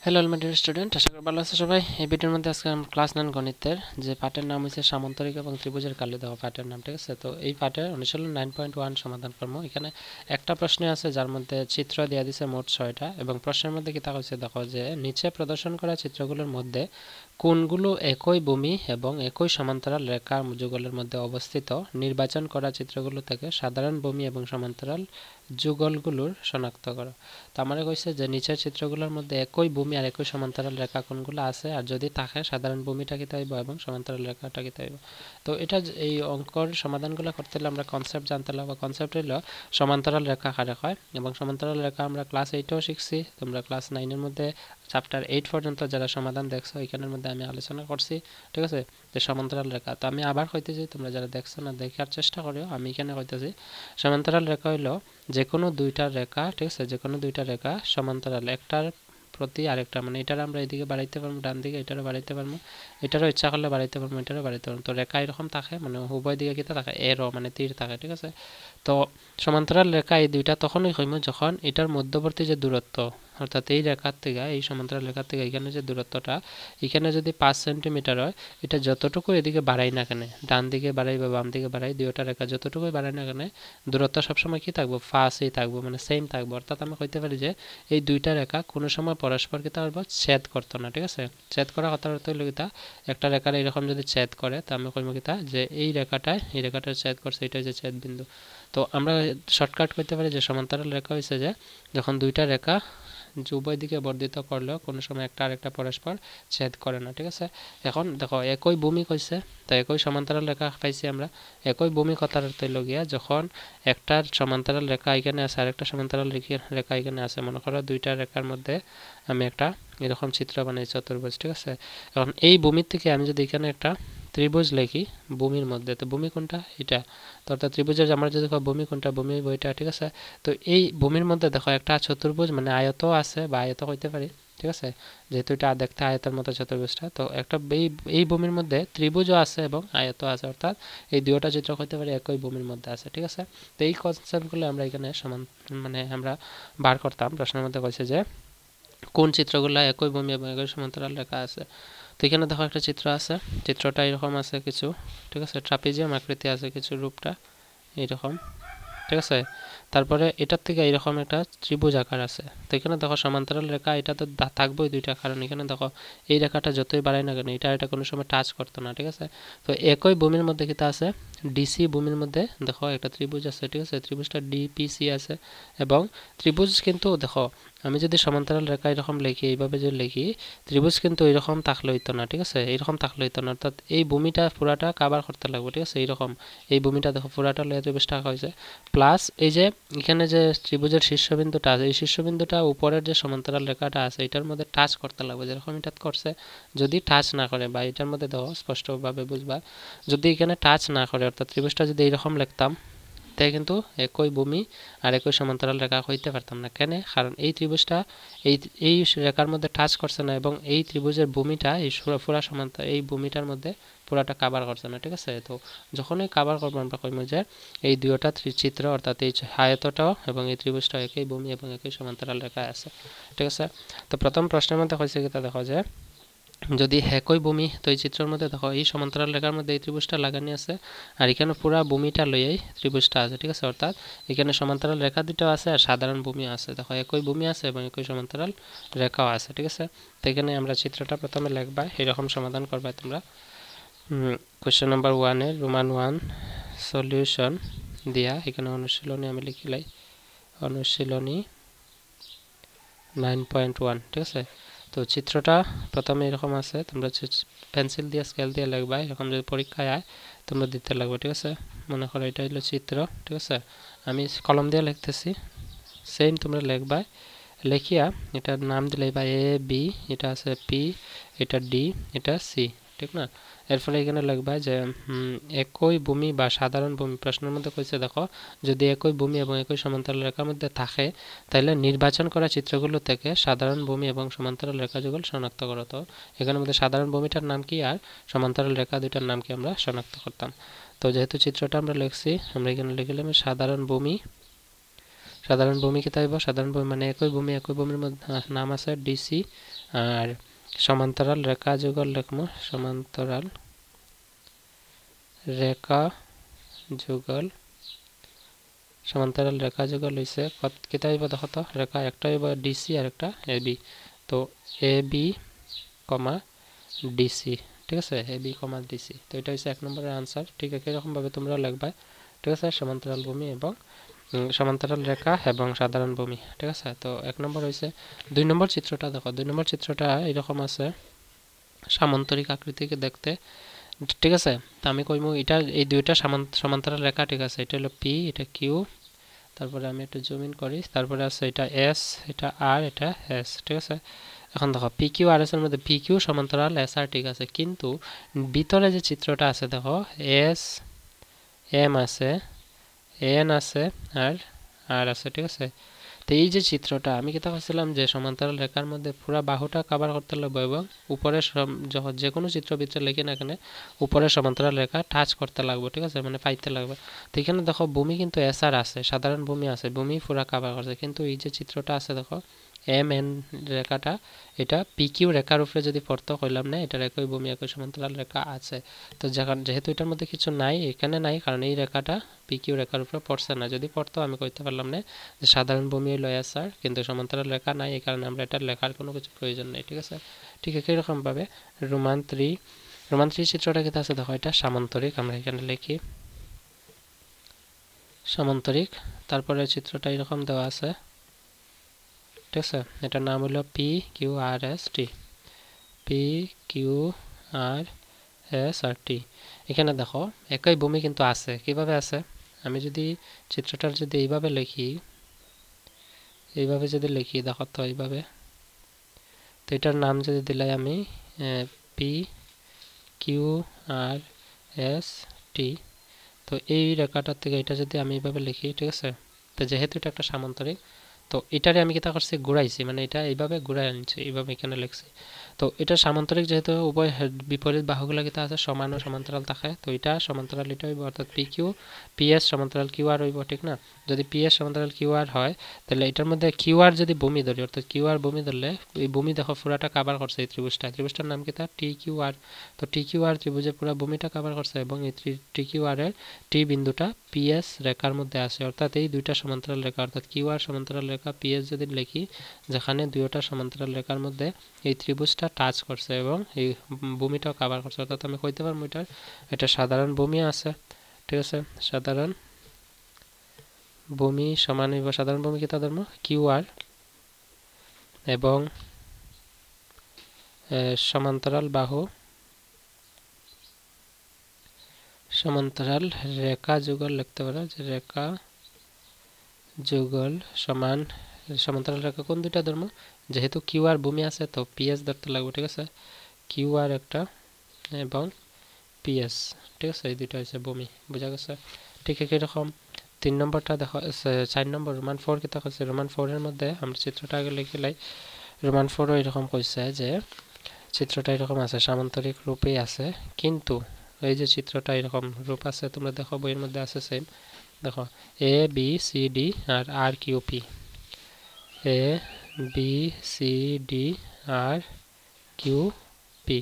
Hello elementary student, আশা করি ভালো আছো সবাই। এই ভিডিওর মধ্যে আজকে আমরা ক্লাস 9 গণিতের যে পাঠের নাম হচ্ছে সামান্তরিক এবং ত্রিভুজের কালি দেওয়া পাঠের নাম, ঠিক আছে। তো এই পাঠের অনুশীলন 9.1 সমাধান করবো। এখানে একটা প্রশ্ন আছে যার মধ্যে চিত্র দেওয়া দিছে মোট 6টা, এবং প্রশ্নের মধ্যে কি তা হচ্ছে দেখো যে নিচে প্রদর্শন করা চিত্রগুলোর মধ্যে কোনগুলো একই ভূমি এবং একই সমান্তরাল রেখা যুগলের মধ্যে অবস্থিত। নির্বাচন করা চিত্রগুলো থেকে সাধারণ ভূমি এবং সমান্তরাল যুগলগুলোর শনাক্ত করো। তো আমার কইছে যে নিচের চিত্রগুলোর মধ্যে একই ভূমি আর একই সমান্তরাল রেখা কোনগুলো আছে, আর যদি থাকে সাধারণ ভূমিটা কি তাইব এবং সমান্তরাল রেখাটা কি তাইব। তো এটা এই অঙ্কর সমাধানগুলো করতে হলে আমরা কনসেপ্ট জানতে হবে। কনসেপ্ট হলো সমান্তরাল রেখা কারে হয়, এবং সমান্তরাল রেখা আমরা ক্লাস 8এও শিখছি। তোমরা ক্লাস 9-এর মধ্যে চ্যাপ্টার 8 পর্যন্ত যারা সমাধান দেখছো এখানের মধ্যে আমি আলোচনা করছি, ঠিক আছে, যে সমান্তরাল রেখা। তো আমি আবার কইতেছি, তোমরা যারা দেখছো না দেখার চেষ্টা করিও। আমি এখানে কইতেছি সমান্তরাল রেখা হইলো যে কোনো দুইটা রেখা, ঠিক আছে, যে কোনো দুইটা রেখা সমান্তরাল, একটার প্রতি আরেকটা, মানে এটার আমরা এদিকে বাড়াইতে পারবো, ডান দিকে এটারও বাড়াইতে পারবো, এটারও ইচ্ছা করলে বাড়াইতে পারবো, এটারও বাড়াইতে পারবো। তো রেখা এরকম থাকে, মানে উভয় দিকে কিতা থাকে, এরও মানে তীর থাকে, ঠিক আছে। তো সমান্তরাল রেখা এই দুইটা তখনই হইব যখন এটার মধ্যবর্তী যে দূরত্ব, অর্থাৎ এই রেখার থেকে, এই সমান্তরাল রেখার থেকে এখানে যে দূরত্বটা, এখানে যদি 5 সেন্টিমিটার হয়, এটা যতটুকু এদিকে বাড়াই না কেন, ডান দিকে বাড়াই বা বাম দিকে বাড়াই, দুইটা রেখা যতটুকুই বাড়াই না কেন, দূরত্ব সবসময় কি থাকবো, ফাঁসই থাকবো, মানে সেম থাকবো। অর্থাৎ আমরা কইতে পারি যে এই দুইটা রেখা কোনো সময় পরস্পর কি থাকবো, ছেদ করতো না, ঠিক আছে। ছেদ করা কথার অর্থ হইল কিতা, একটা রেখার এরকম যদি ছেদ করে তা আমি কইব কিতা যে এই রেখাটায় এই রেখাটার ছেদ করছে, এটা হচ্ছে ছেদ বিন্দু। তো আমরা শর্টকাট করতে পারি যে সমান্তরাল রেখা হয়েছে যে যখন দুইটা রেখা উভয় দিকে বর্ধিত করলেও কোনো সময় একটা আরেকটা পরস্পর ছেদ করে না, ঠিক আছে। এখন দেখো একই ভূমি কইছে, তো একই সমান্তরাল রেখা পাইছি আমরা। একই ভূমি কথার অর্থ হইল গিয়া যখন একটার সমান্তরাল রেখা এখানে আছে আর একটা সমান্তরাল রেখা এখানে আছে, মনে করো দুইটা রেখার মধ্যে আমি একটা এরকম চিত্র বানাই চতুর্ভুজ, ঠিক আছে। এখন এই ভূমির থেকে আমি যদি এখানে একটা ত্রিভুজ লিখি ভূমির মধ্যে, তো ভূমি কোনটা, এটা। তো অর্থাৎ ত্রিভুজের আমরা যদি ভূমি কোনটা, ভূমি বইটা, ঠিক আছে। তো এই ভূমির মধ্যে দেখো একটা চতুর্ভুজ, মানে আয়ত আছে বা আয়ত হইতে পারে, ঠিক আছে, যেহেতু এটা দেখতে আয়তের মতো চতুর্ভুজটা। তো একটা এই ভূমির মধ্যে ত্রিভুজও আছে এবং আয়ত আছে, অর্থাৎ এই দুইটা চিত্র হইতে পারে একই ভূমির মধ্যে আছে, ঠিক আছে। তো এই কনসেপ্টগুলো আমরা এখানে সমান মানে আমরা বার করতাম। প্রশ্নের মধ্যে কইছে যে কোন চিত্রগুলো একই ভূমি এবং একই সমান্তরাল রেখা আছে। তো এখানে দেখো একটা চিত্র আছে, চিত্রটা এরকম আছে কিছু, ঠিক আছে, ট্রাপিজিয়াম আকৃতি আছে কিছু, রূপটা এইরকম, ঠিক আছে। তারপরে এটার থেকে এইরকম একটা ত্রিভুজ আকার আছে। তো এখানে দেখো সমান্তরাল রেখা, এটা তো থাকবোই দুইটা, কারণ এখানে দেখো এই রেখাটা যতই বাড়াই না কেন এটা কোনো সময় টাচ করতো না, ঠিক আছে। তো একই ভূমির মধ্যে কিতা আছে, ডিসি ভূমির মধ্যে দেখো একটা ত্রিভুজ আছে, ঠিক আছে, ত্রিভুজটা ডিপিসি আছে। এবং ত্রিভুজ কিন্তু দেখো আমি যদি সমান্তরাল রেখা এরকম লিখি, এইভাবে যদি লিখি, ত্রিভুজ কিন্তু এইরকম থাকলে হইতো না, ঠিক আছে, এইরকম থাকলে হইতো না। অর্থাৎ এই ভূমিটা পুরাটা কাভার করতে লাগবে, ঠিক আছে, এইরকম এই ভূমিটা দেখো পুরাটা লয়ে ত্রিভুজটা হয়েছে। প্লাস এই যে এখানে যে ত্রিভুজের শীর্ষবিন্দুটা আছে, এই শীর্ষবিন্দুটা উপরের যে সমান্তরাল রেখাটা আছে এটার মধ্যে টাচ করতে লাগবে, যেরকম এটা করছে। যদি টাচ না করে, বা এটার মধ্যে দেখো স্পষ্টভাবে বুঝবা, যদি এখানে টাচ না করে, অর্থাৎ ত্রিভুজটা যদি এইরকম লিখতাম, তাই কিন্তু একই ভূমি আর একই সমান্তরাল রেখা হইতে পারতাম না। কেন? কারণ এই ত্রিভুজটা এই এই রেখার মধ্যে টাচ করছে না, এবং এই ত্রিভুজের ভূমিটা এই পুরা সমান্তরাল এই ভূমিটার মধ্যে পুরাটা কাভার করছে না, ঠিক আছে। তো যখনই কাভার করবো আমরা কইব যে এই দুইটা চিত্র, অর্থাৎ এই আয়তটাও এবং এই ত্রিভুজটাও একই ভূমি এবং একই সমান্তরাল রেখা আছে, ঠিক আছে। তো প্রথম প্রশ্নের মধ্যে হয়েছে কি তা দেখো যে যদি একই ভূমি, তো এই চিত্রের মধ্যে দেখো এই সমান্তরাল রেখার মধ্যে এই ত্রিভুজটা লাগানি আছে, আর এখানে পুরা ভূমিটা লইয়াই ত্রিভুজটা আছে, ঠিক আছে। অর্থাৎ এখানে সমান্তরাল রেখা দুটো আছে আর সাধারণ ভূমি আছে, দেখো একই ভূমি আছে এবং একই সমান্তরাল রেখাও আছে, ঠিক আছে। তো এখানে আমরা চিত্রটা প্রথমে লিখবা, এরকম সমাধান করবা তোমরা। কোয়েশ্চেন নাম্বার 1 রোমান 1 সলিউশন দিয়া এখানে অনুশীলনী আমি লিখিলাই, অনুশীলনী 9.1, ঠিক আছে। তো চিত্রটা প্রথমে এরকম আছে, তোমরা পেন্সিল দিয়ে স্কেল দিয়ে লিখবা, এরকম যদি পরীক্ষায় আয় তোমরা দিতে লাগবে, ঠিক আছে। মনে করো এটা হলো চিত্র, ঠিক আছে, আমি কলম দিয়ে লিখতেছি, সেম তোমরা লিখবা। লিখিয়া এটার নাম দিলে বা এ বি, এটা আছে পি, এটা ডি, এটা সি, ঠিক না। এর ফলে এখানে লিখবা যে একই ভূমি বা সাধারণ ভূমি, প্রশ্নের মধ্যে কইছে দেখো যদি একই ভূমি এবং একই সমান্তরাল রেখার মধ্যে থাকে তাহলে নির্বাচন করা চিত্রগুলো থেকে সাধারণ ভূমি এবং সমান্তরাল রেখা যুগল শনাক্ত করো। তো এখানের মধ্যে সাধারণ ভূমিটার নাম কি আর সমান্তরাল রেখা দুইটার নাম কি আমরা শনাক্ত করতাম। তো যেহেতু চিত্রটা আমরা লিখছি, আমরা এখানে লিখলাম সাধারণ ভূমি। সাধারণ ভূমি কি তাইব, সাধারণ ভূমি মানে একই ভূমি, একই ভূমির মধ্যে নাম আছে ডিসি, আর সমান্তরাল রেখা যুগল লিখমু সমান্তরাল রেখা যুগল সমান্তরাল রেখা যুগল হইছে কিতা হইব দেখো তো রেখা একটা হইব ডিসি আর একটা এবি তো এবি কমা ডিসি ঠিক আছে এবি কমা ডিসি তো এটা হইছে 1 নম্বরের आंसर ঠিক একই রকম ভাবে তোমরা লিখবা ঠিক আছে সমান্তরাল ভূমি এবং সমান্তরাল রেখা এবং সাধারণ ভূমি ঠিক আছে তো 1 নম্বর হইছে 2 নম্বর চিত্রটা দেখো 2 নম্বর চিত্রটা এরকম আছে সামান্তরিক আকৃতিকে দেখতে ঠিক আছে তো আমি কইমু এটা এই দুইটা সমান্তরাল রেখা ঠিক আছে এটা হলো পি এটা কিউ তারপরে আমি একটু জুম ইন করি তারপরে আছে এটা এস এটা আর এটা এস ঠিক আছে এখন দেখো পি কিউ আর এস এর মধ্যে পি কিউ সমান্তরাল এস আর ঠিক আছে কিন্তু ভিতরে যে চিত্রটা আছে দেখো এস এম আছে এন আছে আর আর আছে ঠিক আছে তো এই যে চিত্রটা আমি কিতা কইছিলাম যে সমান্তরাল রেখার মধ্যে পুরো বাহুটা কভার করতে লাগবে এবং উপরে যে কোনো চিত্র ভিতরে লিখি না কেন উপরে সমান্তরাল রেখা টাচ করতে লাগবে ঠিক আছে মানে পাইতে লাগবে তো এখানে দেখো ভূমি কিন্তু এস আর আছে সাধারণ ভূমি আছে ভূমি পুরো কভার করছে কিন্তু এই যে চিত্রটা আছে দেখো এম এন রেখাটা এটা পি কিউ রেখার উপরে যদি পড়তো কইলাম না এটা একই ভূমি একই সমান্তরাল রেখা আছে তো যেহেতু এটার মধ্যে কিছু নাই এখানে নাই কারণ এই রেখাটা পি কিউ রেখার উপরে পড়ছে না যদি পড়তো আমি কইতে পারলাম না যে সাধারণ ভূমি হলো এস আর কিন্তু সমান্তরাল রেখা নাই এই কারণে আমরা এটা লেখার কোনো কিছু প্রয়োজন নেই ঠিক আছে ঠিক একই রকম ভাবে রোমান 3 চিত্রটা কি আছে দেখো এটা সামান্তরিক আমরা এখানে লিখি সামান্তরিক তারপরে চিত্রটা এরকম দেওয়া আছে ঠিক আছে এটার নাম হলো P Q R S T P Q R S আর টি এখানে দেখো একই ভূমি কিন্তু আছে কিভাবে আছে আমি যদি চিত্রটার যদি এইভাবে লিখি দেখো তো এইভাবে তো এটার নাম যদি দিলাই আমি P Q R S T তো এই রেখাটার থেকে এটা যদি আমি এইভাবে লিখি ঠিক আছে তো যেহেতু এটা একটা সামান্তরিক তো এটারে আমি কিতা করছি ঘুরাইছি মানে এটা এইভাবে ঘুরাই আনছি এইভাবে এখানে লিখছি তো এটা সামান্তরিক যেহেতু উভয় বিপরীত বাহুগুলো কিতা আছে সমান ও সমান্তরাল থাকে তো এটা সমান্তরাল এটা হইব অর্থাৎ পি কিউ পি এস সমান্তরাল কিউ আর হইব ঠিক না যদি পি এস সমান্তরাল কিউ আর হয় তাহলে এটার মধ্যে কিউ আর যদি ভূমি ধরি অর্থাৎ কিউ আর ভূমি ধরলে এই ভূমি দেখো পুরাটা কভার করছে এই ত্রিভুজটার নাম কিতা টি কিউ আর তো টি কিউ আর ত্রিভুজের পুরো ভূমিটা কভার করছে এবং এই টি কিউ আর এর টি বিন্দুটা পি এস রেখার মধ্যে আছে অর্থাৎ এই দুইটা সমান্তরাল রেখা অর্থাৎ কিউ আর সমান্তরাল রেখা পি এস যদি লিখি যেখানে দুইটা সমান্তরাল রেখার মধ্যে এই ত্রিভুজটা টাচ করছে এবং এই ভূমিটাও কভার করছে অর্থাৎ আমি কইতে পারবো এটা সাধারণ ভূমি আছে ঠিক আছে সাধারণ ভূমি সমান হইব সাধারণ ভূমি কিতা ধর্ম কিউ আর এবং সমান্তরাল বাহু সমান্তরাল রেখা যুগল লিখতে পারো যে রেখা যুগল সমান সমান্তরাল রেখা কোন দুইটা ধর্ম যেহেতু কিউ আর ভূমি আছে তো পিএস ধরতে লাগবে ঠিক আছে কিউ আর একটা এবং পিএস ঠিক আছে এই দুইটা হচ্ছে ভূমি বুঝা গেছে ঠিক একই রকম 3 নম্বরটা দেখো 4 নম্বর রোমান 4 কিতা কইছে রোমান 4 এর মধ্যে আমরা চিত্রটা আগে লিখিলাই রোমান 4 এরকম কইছে যে চিত্রটা এরকম আছে সামান্তরিক রূপেই আছে কিন্তু এই যে চিত্রটা এরকম রূপ আছে তোমরা দেখো বইয়ের মধ্যে আছে সেম দেখো এ বি সি ডি আর R Q P A B C D R Q P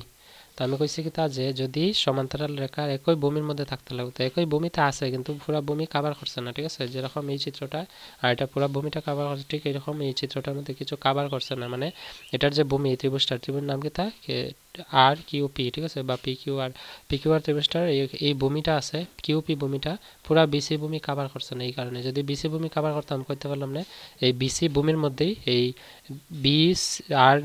তো আমি কইছি কি তা যে যদি সমান্তরাল রেখার একই ভূমির মধ্যে থাকতে লাগতো একই ভূমিতে আছে কিন্তু পুরো ভূমি কভার করছে না ঠিক আছে যেরকম এই চিত্রটা আর এটা পুরো ভূমিটা কভার করছে ঠিক এরকম এই চিত্রটার মধ্যে কিছু কভার করছে না মানে এটার যে ভূমি ত্রিভুজটার নাম কি তা আর কিউ পি ঠিক আছে বা পি কিউ আর ত্রিভুজটার এই ভূমিটা আছে কিউ পি ভূমিটা পুরো বিসি ভূমি কভার করছে না এই কারণে যদি বিসি ভূমি কভার করতাম কইতে পারলাম না এই বিসি ভূমির মধ্যেই এই বি আর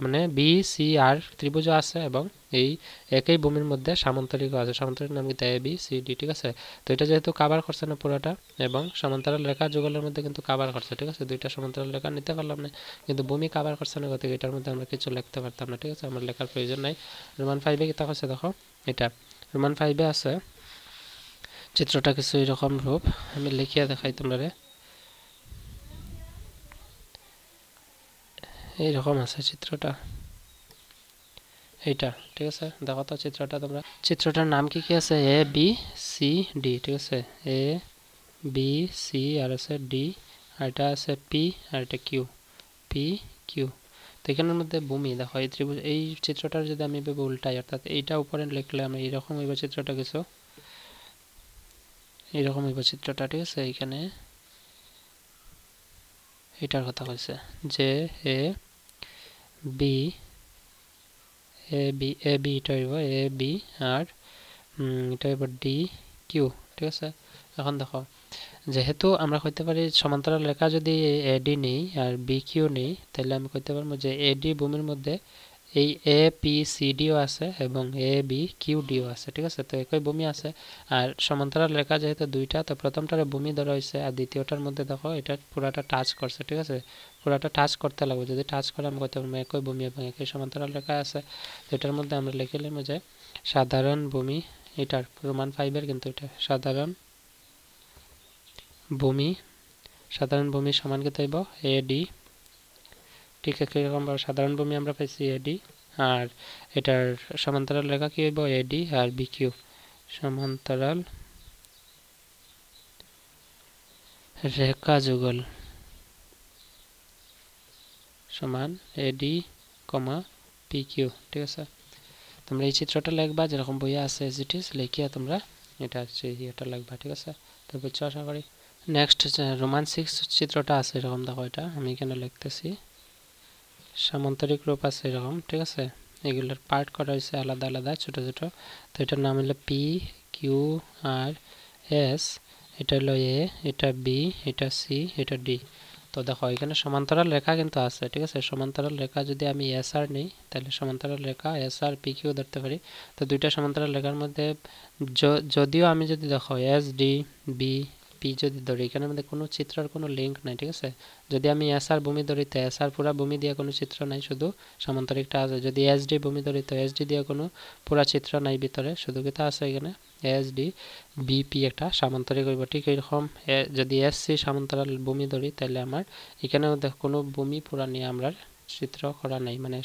মানে বি সি আর ত্রিভুজ আছে এবং এই একই ভূমির মধ্যে সামান্তরিক আছে সামান্তরিক নাম কি এ বি সি ডি ঠিক আছে তো এটা যেহেতু কভার করছে না পুরোটা এবং সমান্তরাল রেখা যুগলের মধ্যে কিন্তু কভার করছে ঠিক আছে দুইটা সমান্তরাল রেখা নিতে পারলাম না কিন্তু ভূমি কভার করছে না গতিকে এটার মধ্যে আমরা কিছু লিখতে পারতাম না ঠিক আছে আমার লেখার প্রয়োজন নাই রোমান 5 এ কি তা আছে দেখো এটা রোমান 5 এ আছে চিত্রটা কিছু এরকম রূপ আমি লিখিয়া দেখাই তোমারে এইরকম আছে চিত্রটা এইটা ঠিক আছে দেখো তো চিত্রটা তোমরা চিত্রটার নাম কি কি আছে এ বি সি ডি ঠিক আছে এ বি সি আর আছে ডি আর এটা আছে পি আর এটা কিউ পি কিউ তো এখানের মধ্যে ভূমি দেখো এই ত্রিভুজ এই চিত্রটার যদি আমি এভাবে উল্টাই অর্থাৎ এইটা উপরে লিখলে আমি এইরকম হইব চিত্রটা কিছু এইরকম হইব চিত্রটা ঠিক আছে এখানে এটার কথা কইছে যে এ বি এটা হইব এ বি আর এটা হইব ডি কিউ ঠিক আছে এখন দেখো যেহেতু আমরা কইতে পারি সমান্তরাল রেখা যদি এডি নেই আর বি কিউ নেই তাহলে আমি কইতে পারবো যে এডি ভূমির মধ্যে এই এ পি সি ডিও আছে এবং এ বি কিউ ডিও আছে ঠিক আছে তো একই ভূমি আছে আর সমান্তরাল রেখা যেহেতু দুইটা তো প্রথমটারে ভূমি ধরা হয়েছে আর দ্বিতীয়টার মধ্যে দেখো এটা পুরাটা টাচ করছে ঠিক আছে পুরাটা টাচ করতে লাগবে যদি টাচ করে আমি কইতে পারবো একই ভূমি এবং একই সমান্তরাল রেখা আছে এটার মধ্যে আমরা লিখে নিলাম যে সাধারণ ভূমি এটার প্রমাণ 5 এর কিন্তু এটা সাধারণ ভূমি সমান কত হইব এডি ঠিক এরকম সাধারণ ভূমি আমরা পাইছি এডি আর এটার সমান্তরাল রেখা কি হইব এডি আর বিকিউ সমান্তরাল রেখা যুগল সমান এডি কমা পিকিউ ঠিক আছে তোমরা এই চিত্রটা লিখবা যেরকম বইয়ে আছে এজ ইট ইজ লিখিয়া তোমরা এটা লিখবা ঠিক আছে তো বুঝছো আশা করি নেক্সট রোমান 6 চিত্রটা আছে এরকম দেখো এটা আমি এখানে লিখতেছি সামান্তরিক রূপ আছে এরকম ঠিক আছে এগুলোর পার্ট করা হয়েছে আলাদা আলাদা ছোট ছোট তো এটার নাম হলো পি কিউ আর এস এটা হলো এ এটা বি এটা সি এটা ডি তো দেখো এখানে সমান্তরাল রেখা কিন্তু আছে ঠিক আছে সমান্তরাল রেখা যদি আমি এস আর নেই তাহলে সমান্তরাল রেখা এস আর পি কিউ ধরতে পারি তো দুইটা সমান্তরাল রেখার মধ্যে যদিও আমি যদি দেখো এস ডি বি পি যদি ধরি এখানের মধ্যে কোনো চিত্রের কোনো লিঙ্ক নাই ঠিক আছে যদি আমি এস আর ভূমি ধরি তো এস আর পুরা ভূমি দিয়ে কোনো চিত্র নাই শুধু সমান্তরিকটা আছে যদি এস ডি ভূমি ধরি তো এস ডি দিয়ে কোনো পুরা চিত্র নাই ভিতরে শুধু কিতা আছে এখানে এস ডি বিপি একটা সামান্তরিক হইব ঠিক এরকম যদি এস সি সমান্তরাল ভূমি ধরি তাহলে আমার এখানে কোনো ভূমি পুরা নিয়ে আমরা চিত্র করা নাই মানে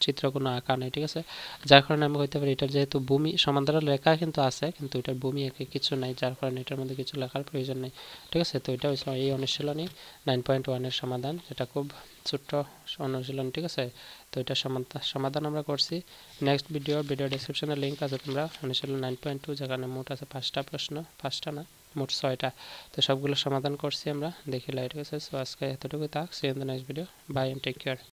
চিত্র কোনো আঁকা নাই ঠিক আছে যার কারণে আমি কইতে পারি এটার যেহেতু ভূমি সমান্তরাল রেখা কিন্তু আছে কিন্তু এটার ভূমি একে কিছু নাই যার কারণে এটার মধ্যে কিছু লেখার প্রয়োজন নেই ঠিক আছে তো এটা হইছিল এই অনুশীলনী 9.1 এর সমাধান এটা খুব ছোট্ট অনুশীলন ঠিক আছে তো এটা সমাধান আমরা করছি নেক্সট ভিডিও ডেসক্রিপশনে লিংক আছে তোমরা অনুশীলন 9.2 যেখানে মোট আছে 5টা প্রশ্ন 5টা না মোট 6টা তো সবগুলো সমাধান করছি আমরা দেখি লাইট ঠিক আছে সো আজকে এতটুকুই থাক see in the next video bye and take care